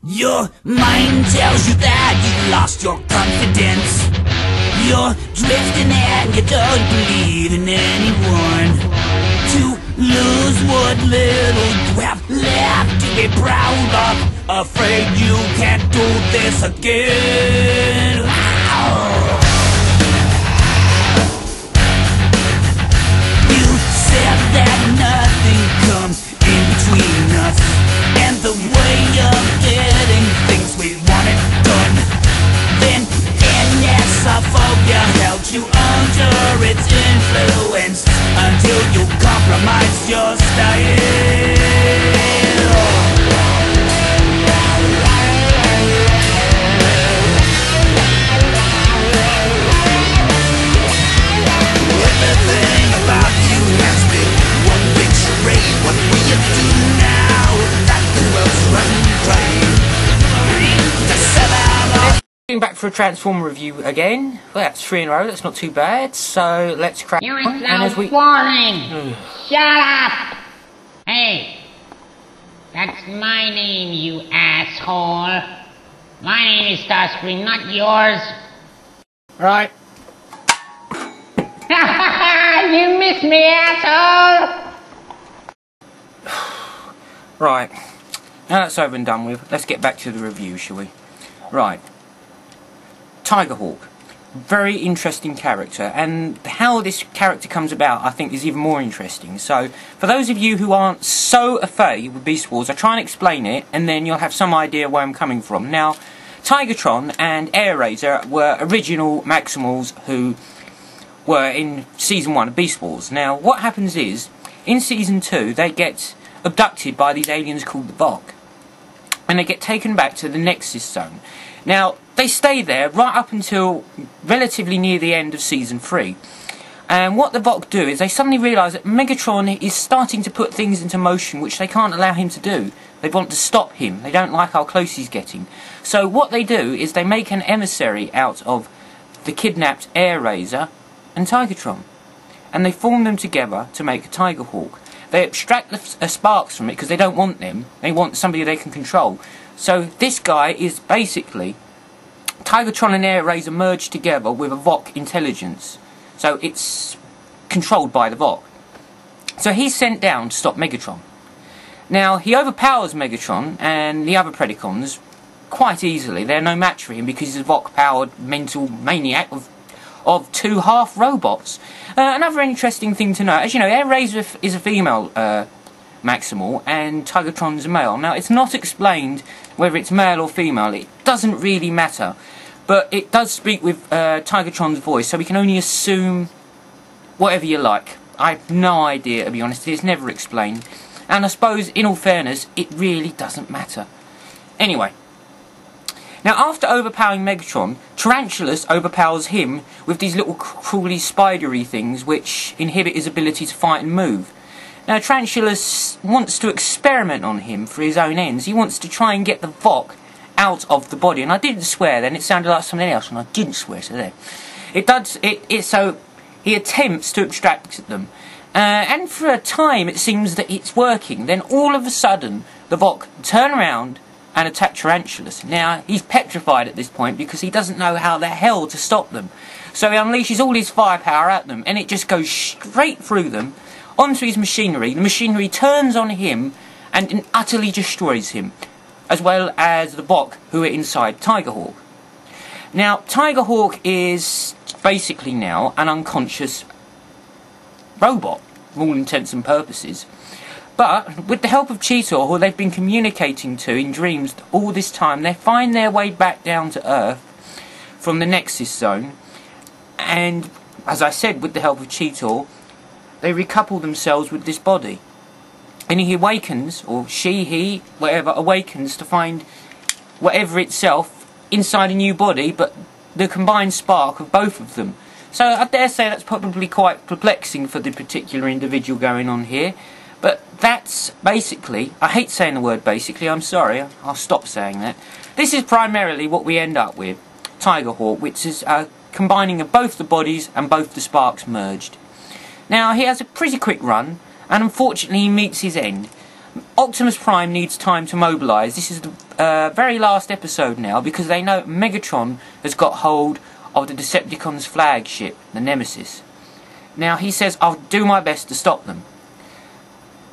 Your mind tells you that you've lost your confidence. You're drifting and you don't believe in anyone. To lose what little you have left to be proud of. Afraid you can't do this again. You said that nothing comes in between us, and the way of getting things we wanted done. Then Phobia held you under its influence until you compromised your style. Everything about you has been one big charade. What will you do now that the world's running dry? Back for a Transformer review again. Well, that's 3 in a row, that's not too bad. So let's crack You're on. and as we warning. Shut up. Hey, that's my name, you asshole. My name is Starscream, not yours. Right. You missed me, asshole. Right. Now that's over and done with. Let's get back to the review, shall we? Right. Tigerhawk. Very interesting character, and how this character comes about I think is even more interesting. So for those of you who aren't so au fait with Beast Wars, I'll try and explain it and then you'll have some idea where I'm coming from. Now, Tigertron and Air Razor were original Maximals who were in Season 1 of Beast Wars. Now what happens is, in Season 2 they get abducted by these aliens called the Vok, and they get taken back to the Nexus Zone. Now, they stay there right up until relatively near the end of Season 3. And what the Vok do is they suddenly realise that Megatron is starting to put things into motion which they can't allow him to do. They want to stop him. They don't like how close he's getting. So what they do is they make an emissary out of the kidnapped Air Razor and Tigertron. And they form them together to make a Tigerhawk. They abstract the sparks from it because they don't want them. They want somebody they can control. So this guy is basically Tigertron and Air Razor merged together with a Vok intelligence. So it's controlled by the Vok. So he's sent down to stop Megatron. Now he overpowers Megatron and the other Predacons quite easily. They're no match for him because he's a Vok-powered mental maniac of 2 half robots. Another interesting thing to note, as you know, Air Razor is a female Maximal and Tigertron's a male. Now it's not explained whether it's male or female, it doesn't really matter, but it does speak with Tigertron's voice, so we can only assume whatever you like. I have no idea, to be honest. It's never explained, and I suppose in all fairness it really doesn't matter. Anyway, now after overpowering Megatron, Tarantulas overpowers him with these little crawly spidery things which inhibit his ability to fight and move. Now Tarantulas wants to experiment on him for his own ends. He wants to try and get the Vok out of the body. And I didn't swear then, it sounded like something else, and I didn't swear, so there. So he attempts to extract them. And for a time it seems that it's working. Then all of a sudden the Vok turn around and attack Tarantulas. Now he's petrified at this point because he doesn't know how the hell to stop them. So he unleashes all his firepower at them and it just goes straight through them onto his machinery. The machinery turns on him and utterly destroys him, as well as the Vok who are inside Tigerhawk. Now Tigerhawk is basically now an unconscious robot for all intents and purposes, but with the help of Cheetor, who they've been communicating to in dreams all this time, they find their way back down to Earth from the Nexus Zone, and as I said, with the help of Cheetor, they recouple themselves with this body. And he awakens, or she, he, whatever, awakens to find whatever itself inside a new body, but the combined spark of both of them. So I dare say that's probably quite perplexing for the particular individual going on here. But that's basically, I hate saying the word basically, I'm sorry, I'll stop saying that. This is primarily what we end up with, Tigerhawk, which is combining of both the bodies and both the sparks merged. Now he has a pretty quick run, and unfortunately he meets his end. Optimus Prime needs time to mobilise. This is the very last episode now, because they know Megatron has got hold of the Decepticons' flagship, the Nemesis. Now he says, I'll do my best to stop them.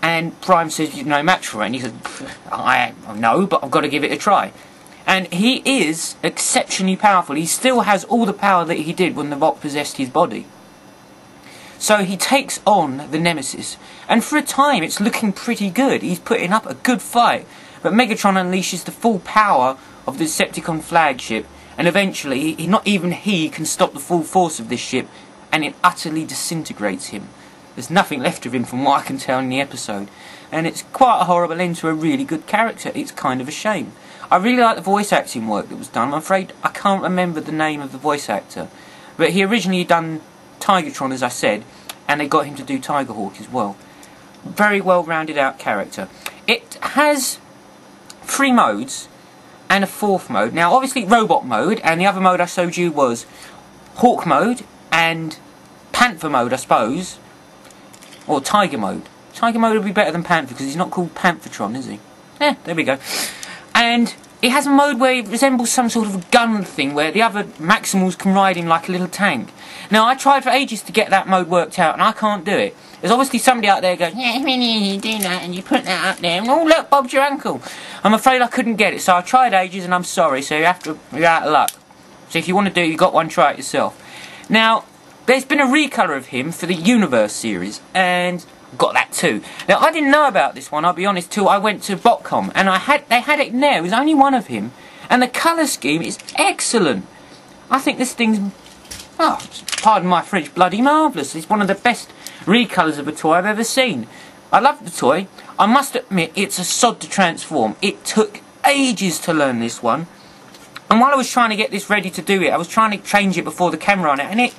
And Prime says, you're no match for it. And he says, I know, but I've got to give it a try. And he is exceptionally powerful. He still has all the power that he did when the Rock possessed his body. So he takes on the Nemesis. And for a time, it's looking pretty good. He's putting up a good fight. But Megatron unleashes the full power of the Decepticon flagship. And eventually, not even he can stop the full force of this ship. And it utterly disintegrates him. There's nothing left of him from what I can tell in the episode. And it's quite a horrible end to a really good character. It's kind of a shame. I really like the voice acting work that was done. I'm afraid I can't remember the name of the voice actor. But he originally done Tigertron, as I said, and they got him to do Tigerhawk as well. Very well rounded out character. It has 3 modes and a 4th mode. Now obviously robot mode, and the other mode I showed you was Hawk mode and Panther mode, I suppose. Or Tiger mode. Tiger mode would be better than Panther, because he's not called Panthertron, is he? Yeah, there we go. And it has a mode where it resembles some sort of a gun thing, where the other Maximals can ride him like a little tank. Now, I tried for ages to get that mode worked out, and I can't do it. There's obviously somebody out there going, yeah, you do that, and you put that up there, and oh, look, Bob's your uncle. I'm afraid I couldn't get it, so I tried ages, and I'm sorry, so you're out of luck. So if you want to do it, you've got one, try it yourself. Now, there's been a recolour of him for the Universe series, and got that too. Now, I didn't know about this one, I'll be honest, till I went to Botcom, and they had it in there. It was only one of him, and the colour scheme is excellent. I think this thing's, oh, pardon my French, bloody marvellous. It's one of the best recolours of a toy I've ever seen. I love the toy. I must admit, it's a sod to transform. It took ages to learn this one, and while I was trying to get this ready to do it, I was trying to change it before the camera on it, and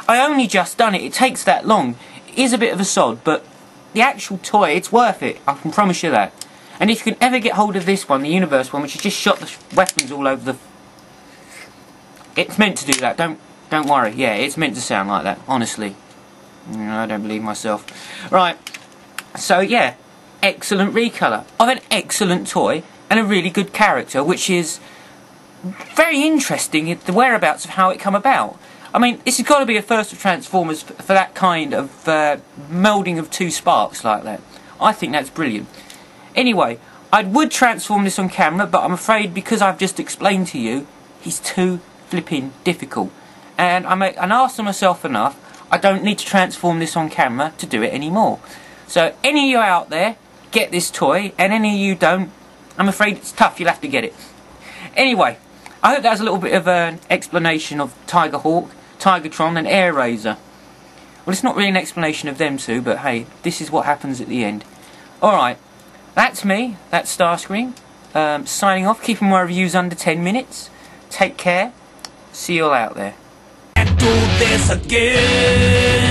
I only just done it. It takes that long. It is a bit of a sod, but the actual toy, it's worth it, I can promise you that. And if you can ever get hold of this one, the Universe one, which has just shot the weapons all over the... It's meant to do that, don't worry. Yeah, it's meant to sound like that, honestly. I don't believe myself. Right, so yeah, excellent recolour of an excellent toy and a really good character, which is very interesting in the whereabouts of how it come about. I mean, this has got to be a first of Transformers for that kind of melding of 2 sparks like that. I think that's brilliant. Anyway, I would transform this on camera, but I'm afraid because I've just explained to you, he's too flipping difficult. And I asked myself enough, I don't need to transform this on camera to do it anymore. So any of you out there, get this toy, and any of you don't, I'm afraid it's tough, you'll have to get it. Anyway, I hope that was a little bit of an explanation of Tigerhawk, Tigertron and Air Razor. Well, it's not really an explanation of them two, but hey, this is what happens at the end. Alright, that's me, that's Starscream, signing off, keeping my reviews under 10 minutes. Take care, see you all out there. And do this again.